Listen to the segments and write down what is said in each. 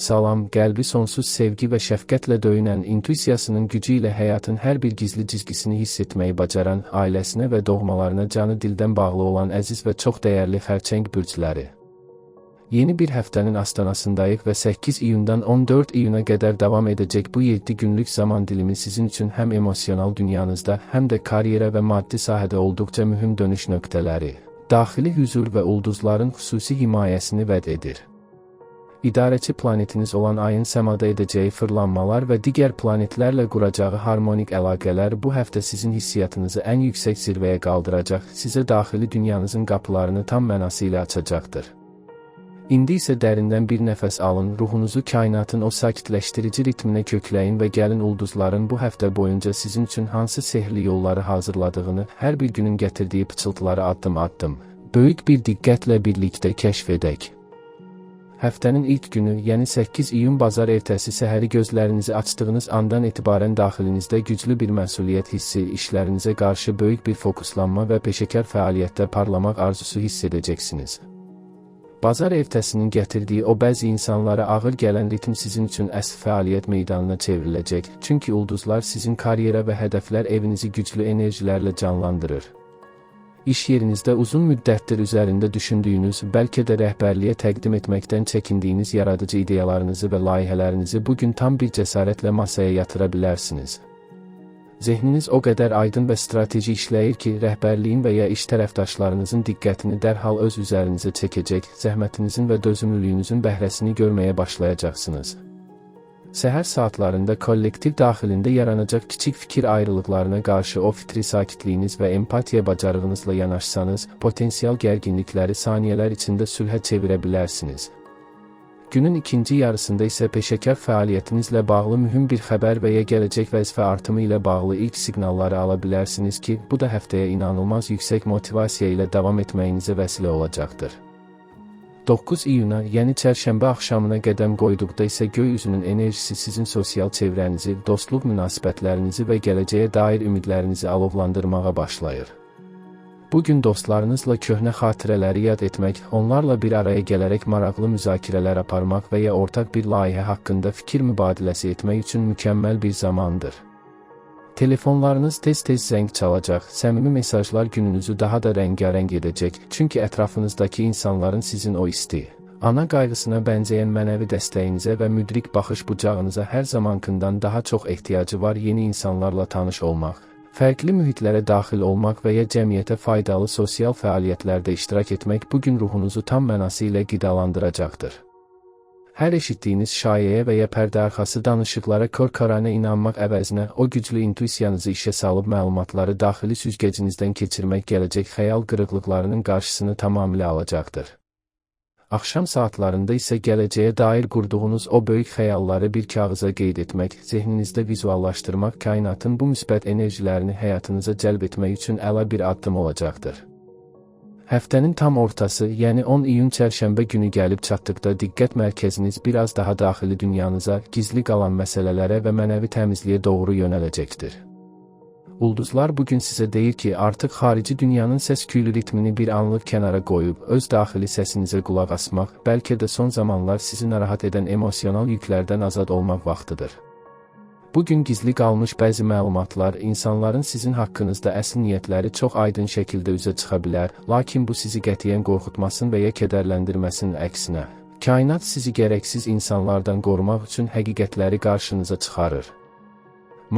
Salam, qəlbi sonsuz sevgi və şəfqətlə döyünən, intuisiyasının gücü ilə həyatın hər bir gizli cizgisini hiss etməyi bacaran, ailəsinə və doğmalarına canı dildən bağlı olan əziz və çox dəyərli xərçəng bürcləri. Yeni bir həftənin astanasındayıq və 8 iyundan 14 iyuna qədər davam edəcək bu 7 günlük zaman dilimi sizin üçün həm emosional dünyanızda, həm də karyera və maddi sahədə olduqca mühüm dönüş nöqtələri, daxili hüzur və ulduzların xüsusi himayəsini vəd edir. İdarəçi planetiniz olan ayın səmada edəcəyi fırlanmalar və digər planetlərlə quracağı harmonik əlaqələr bu həftə sizin hissiyatınızı ən yüksək zirvəyə qaldıracaq, sizə daxili dünyanızın qapılarını tam mənası ilə açacaqdır. İndi isə dərindən bir nəfəs alın, ruhunuzu kainatın o sakitləşdirici ritminə kökləyin və gəlin ulduzların bu həftə boyunca sizin üçün hansı sehirli yolları hazırladığını, hər bir günün gətirdiyi pıçıltıları addım-addım, böyük bir diqqətlə birlikdə kəşf edək. Həftənin ilk günü, yəni 8 iyun bazar ertəsi səhəri gözlərinizi açdığınız andan etibarən daxilinizdə güclü bir məsuliyyət hissi, işlərinizə qarşı böyük bir fokuslanma və peşəkar fəaliyyətdə parlamaq arzusu hiss edəcəksiniz. Bazar ertəsinin gətirdiyi o bəzi insanlara ağır gələn ritm sizin üçün əsl fəaliyyət meydanına çevriləcək, çünki ulduzlar sizin karyera və hədəflər evinizi güclü enerjilərlə canlandırır. İş yerinizdə uzun müddətdir üzərində düşündüyünüz, bəlkə də rəhbərliyə təqdim etməkdən çəkindiyiniz yaradıcı ideyalarınızı və layihələrinizi bugün tam bir cəsarətlə masaya yatıra bilərsiniz. Zehniniz o qədər aydın və strateji işləyir ki, rəhbərliyin və ya iş tərəfdaşlarınızın diqqətini dərhal öz üzərinizə çəkəcək, zəhmətinizin və dözümlülüyünüzün bəhrəsini görməyə başlayacaqsınız. Səhər saatlarında kollektiv daxilində yaranacaq kiçik fikir ayrılıqlarına qarşı o fitri sakitliyiniz və empatiya bacarığınızla yanaşsanız, potensial gərginlikləri saniyələr içində sülhə çevirə bilərsiniz. Günün ikinci yarısında isə peşəkar fəaliyyətinizlə bağlı mühüm bir xəbər və ya gələcək vəzifə artımı ilə bağlı ilk siqnalları ala bilərsiniz ki, bu da həftəyə inanılmaz yüksək motivasiya ilə davam etməyinizə vəsilə olacaqdır. 9 iyuna, yəni çərşənbə axşamına qədəm qoyduqda isə göy üzünün enerjisi sizin sosial çevrənizi, dostluq münasibətlərinizi və gələcəyə dair ümidlərinizi alovlandırmağa başlayır. Bugün dostlarınızla köhnə xatirələri yad etmək, onlarla bir araya gələrək maraqlı müzakirələr aparmaq və ya ortaq bir layihə haqqında fikir mübadiləsi etmək üçün mükəmməl bir zamandır. Telefonlarınız tez-tez zəng çalacaq, səmimi mesajlar gününüzü daha da rəngarəng edəcək, çünki ətrafınızdakı insanların sizin o isti, ana qayğısına bənzəyən mənəvi dəstəyinizə və müdrik baxış bucağınıza hər zamankından daha çox ehtiyacı var. Yeni insanlarla tanış olmaq, fərqli mühitlərə daxil olmaq və ya cəmiyyətə faydalı sosial fəaliyyətlərdə iştirak etmək bugün ruhunuzu tam mənası ilə qidalandıracaqdır. Hər eşitdiyiniz şayəyə və ya pərdəarxası danışıqlara kör-körənə inanmaq əvəzinə o güclü intuisiyanızı işə salıb məlumatları daxili süzgəcinizdən keçirmək gələcək xəyal qırıqlıqlarının qarşısını tamamilə alacaqdır. Axşam saatlarında isə gələcəyə dair qurduğunuz o böyük xəyalları bir kağıza qeyd etmək, zehninizdə vizuallaşdırmaq kainatın bu müsbət enerjilərini həyatınıza cəlb etmək üçün əla bir addım olacaqdır. Həftənin tam ortası, yəni 10 iyun çərşənbə günü gəlib çatdıqda diqqət mərkəziniz biraz daha daxili dünyanıza, gizli qalan məsələlərə və mənəvi təmizliyə doğru yönələcəkdir. Ulduzlar bugün sizə deyir ki, artıq xarici dünyanın səs-küylü ritmini bir anlıq kənara qoyub, öz daxili səsinizə qulaq asmaq, bəlkə də son zamanlar sizi narahat edən emosional yüklərdən azad olmaq vaxtıdır. Bugün gizli qalmış bəzi məlumatlar, insanların sizin haqqınızda əsl niyyətləri çox aydın şəkildə üzə çıxa bilər, lakin bu sizi qətiyyən qorxutmasın və ya kədərləndirməsin, əksinə. Kainat sizi gərəksiz insanlardan qorumaq üçün həqiqətləri qarşınıza çıxarır.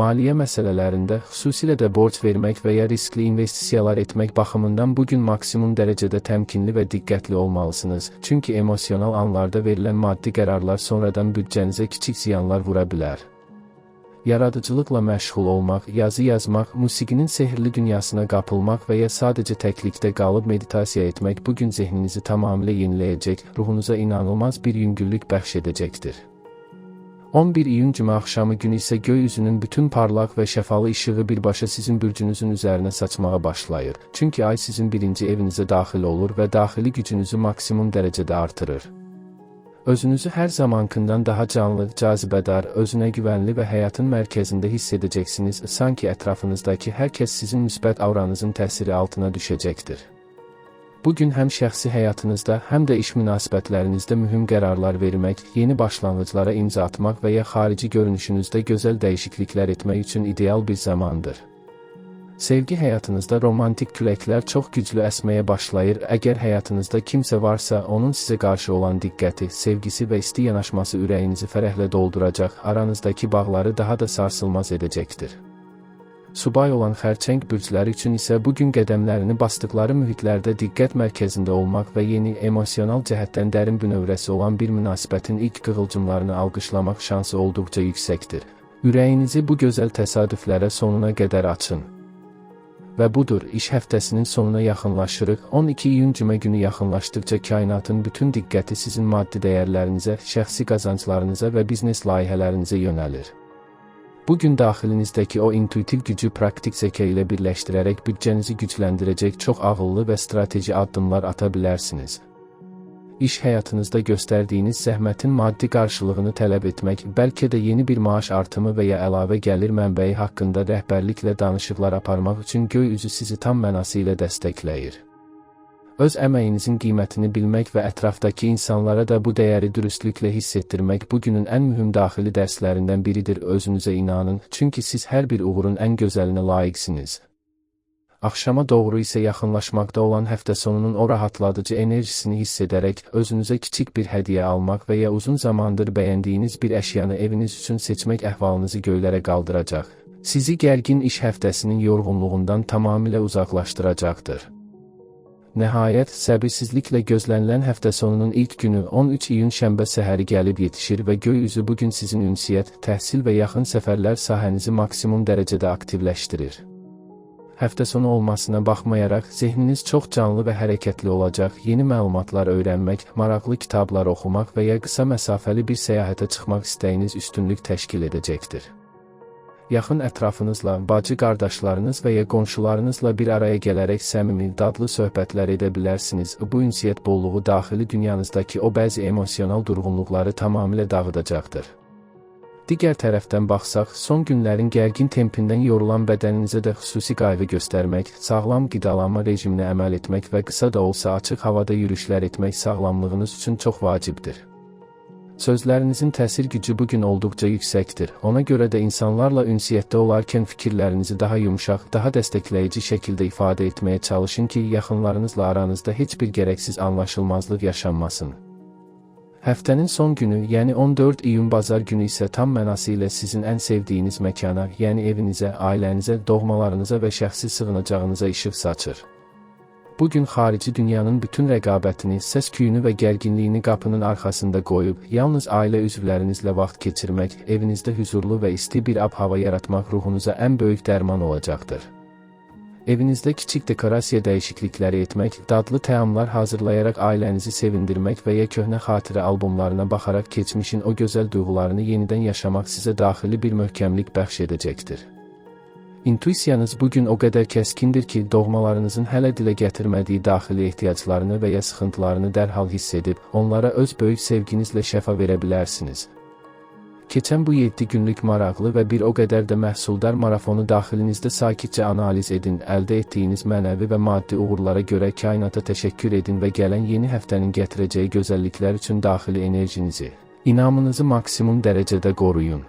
Maliyyə məsələlərində, xüsusilə də borc vermək və ya riskli investisiyalar etmək baxımından bugün maksimum dərəcədə təmkinli və diqqətli olmalısınız, çünki emosional anlarda verilən maddi qərarlar sonradan büdcənizə kiçik ziyanlar vura bilər. Yaradıcılıqla məşğul olmaq, yazı yazmaq, musiqinin sehirli dünyasına qapılmaq və ya sadəcə təklikdə qalıb meditasiya etmək bugün zehninizi tamamilə yeniləyəcək, ruhunuza inanılmaz bir yüngüllük bəxş edəcəkdir. 11 iyun cümə axşamı günü isə göy üzünün bütün parlaq və şəfalı işığı birbaşa sizin bürcünüzün üzərinə saçmağa başlayır, çünki ay sizin birinci evinizə daxil olur və daxili gücünüzü maksimum dərəcədə artırır. Özünüzü hər zamankından daha canlı, cazibədar, özünə güvənli və həyatın mərkəzində hiss edəcəksiniz, sanki ətrafınızdakı hər kəs sizin müsbət auranızın təsiri altına düşəcəkdir. Bugün həm şəxsi həyatınızda, həm də iş münasibətlərinizdə mühüm qərarlar vermək, yeni başlanğıclara imza atmaq və ya xarici görünüşünüzdə gözəl dəyişikliklər etmək üçün ideal bir zamandır. Sevgi həyatınızda romantik küləklər çox güclü əsməyə başlayır. Əgər həyatınızda kimsə varsa, onun sizə qarşı olan diqqəti, sevgisi və isti yanaşması ürəyinizi fərəhlə dolduracaq, aranızdakı bağları daha da sarsılmaz edəcəkdir. Subay olan xərçəng bürcləri üçün isə bugün qədəmlərini basdıqları mühitlərdə diqqət mərkəzində olmaq və yeni, emosional cəhətdən dərin bünövrəsi olan bir münasibətin ilk qığılcımlarını alqışlamaq şansı olduqca yüksəkdir. Ürəyinizi bu gözəl təsadüflərə sonuna qədər açın. Və budur, iş həftəsinin sonuna yaxınlaşırıq. 12 iyun cümə günü yaxınlaşdıqca kainatın bütün diqqəti sizin maddi dəyərlərinizə, şəxsi qazanclarınıza və biznes layihələrinizə yönəlir. Bugün daxilinizdəki o intuitiv gücü praktik zəka ilə birləşdirərək büdcənizi gücləndirəcək çox ağıllı və strateji addımlar ata bilərsiniz. İş həyatınızda göstərdiyiniz zəhmətin maddi qarşılığını tələb etmək, bəlkə də yeni bir maaş artımı və ya əlavə gəlir mənbəyi haqqında rəhbərliklə danışıqlar aparmaq üçün göy üzü sizi tam mənası ilə dəstəkləyir. Öz əməyinizin qiymətini bilmək və ətrafdakı insanlara da bu dəyəri dürüstlüklə hiss etdirmək bugünün ən mühüm daxili dərslərindən biridir. Özünüzə inanın, çünki siz hər bir uğurun ən gözəlinə layiqsiniz. Axşama doğru isə yaxınlaşmaqda olan həftə sonunun o rahatladıcı enerjisini hiss edərək özünüzə kiçik bir hədiyyə almaq və ya uzun zamandır bəyəndiyiniz bir əşyanı eviniz üçün seçmək əhvalınızı göylərə qaldıracaq. Sizi gərgin iş həftəsinin yorğunluğundan tamamilə uzaqlaşdıracaqdır. Nəhayət, səbirsizliklə gözlənilən həftə sonunun ilk günü 13 iyun şənbə səhəri gəlib yetişir və göy üzü bugün sizin ünsiyyət, təhsil və yaxın səfərlər sahənizi maksimum dərəcədə aktivləşdirir. Həftə sonu olmasına baxmayaraq, zehniniz çox canlı və hərəkətli olacaq, yeni məlumatlar öyrənmək, maraqlı kitablar oxumaq və ya qısa məsafəli bir səyahətə çıxmaq istəyiniz üstünlük təşkil edəcəkdir. Yaxın ətrafınızla, bacı qardaşlarınız və ya qonşularınızla bir araya gələrək səmimi, dadlı söhbətlər edə bilərsiniz. Bu ünsiyyət bolluğu daxili dünyanızdakı o bəzi emosional durğunluqları tamamilə dağıdacaqdır. Digər tərəfdən baxsaq, son günlərin gərgin tempindən yorulan bədəninizə də xüsusi qayğı göstərmək, sağlam qidalanma rejiminə əməl etmək və qısa da olsa açıq havada yürüyüşlər etmək sağlamlığınız üçün çox vacibdir. Sözlərinizin təsir gücü bugün olduqca yüksəkdir. Ona görə də insanlarla ünsiyyətdə olarkən fikirlərinizi daha yumşaq, daha dəstəkləyici şəkildə ifadə etməyə çalışın ki, yaxınlarınızla aranızda heç bir gərəksiz anlaşılmazlıq yaşanmasın. Həftənin son günü, yəni 14 iyun bazar günü isə tam mənası ilə sizin ən sevdiyiniz məkana, yəni evinizə, ailənizə, doğmalarınıza və şəxsi sığınacağınıza işıq saçır. Bugün xarici dünyanın bütün rəqabətini, səs-küyünü və gərginliyini qapının arxasında qoyub, yalnız ailə üzvlərinizlə vaxt keçirmək, evinizdə hüzurlu və isti bir ab-hava yaratmaq ruhunuza ən böyük dərman olacaqdır. Evinizdə kiçik dekorasiya dəyişiklikləri etmək, dadlı təamlar hazırlayaraq ailənizi sevindirmək və ya köhnə xatirə albomlarına baxaraq keçmişin o gözəl duyğularını yenidən yaşamaq sizə daxili bir möhkəmlik bəxş edəcəkdir. İntuisiyanız bugün o qədər kəskindir ki, doğmalarınızın hələ dilə gətirmədiyi daxili ehtiyaclarını və ya sıxıntılarını dərhal hiss edib, onlara öz böyük sevginizlə şəfa verə bilərsiniz. Keçən bu 7 günlük maraqlı və bir o qədər də məhsuldar marafonu daxilinizdə sakitcə analiz edin, əldə etdiyiniz mənəvi və maddi uğurlara görə kainata təşəkkür edin və gələn yeni həftənin gətirəcəyi gözəlliklər üçün daxili enerjinizi, inamınızı maksimum dərəcədə qoruyun.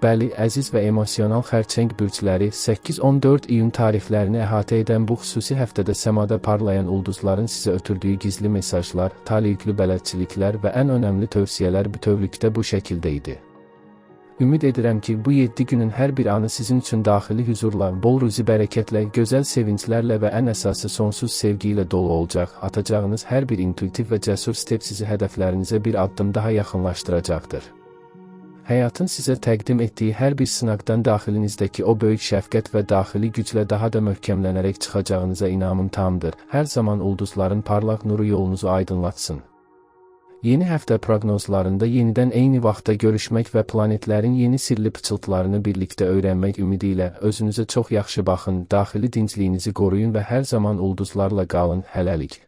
Bəli, əziz və emosional xərçəng bürcləri, 8-14 iyun tarixlərini əhatə edən bu xüsusi həftədə səmada parlayan ulduzların sizə ötürdüyü gizli mesajlar, taliyüklü bələdçiliklər və ən önəmli tövsiyələr bütövlükdə bu şəkildə idi. Ümid edirəm ki, bu 7 günün hər bir anı sizin üçün daxili hüzurla, bol ruzi bərəkətlə, gözəl sevinclərlə və ən əsası sonsuz sevgi ilə dolu olacaq. Atacağınız hər bir intuitiv və cəsur step sizi hədəflərinizə bir addım daha yaxınlaşdıracaqdır. Həyatın sizə təqdim etdiyi hər bir sınaqdan daxilinizdəki o böyük şəfqət və daxili güclə daha da möhkəmlənərək çıxacağınıza inamım tamdır. Hər zaman ulduzların parlaq nuru yolunuzu aydınlatsın. Yeni həftə proqnozlarında yenidən eyni vaxtda görüşmək və planetlərin yeni sirli pıçıltılarını birlikdə öyrənmək ümidi ilə özünüzə çox yaxşı baxın, daxili dincliyinizi qoruyun və hər zaman ulduzlarla qalın, hələlik.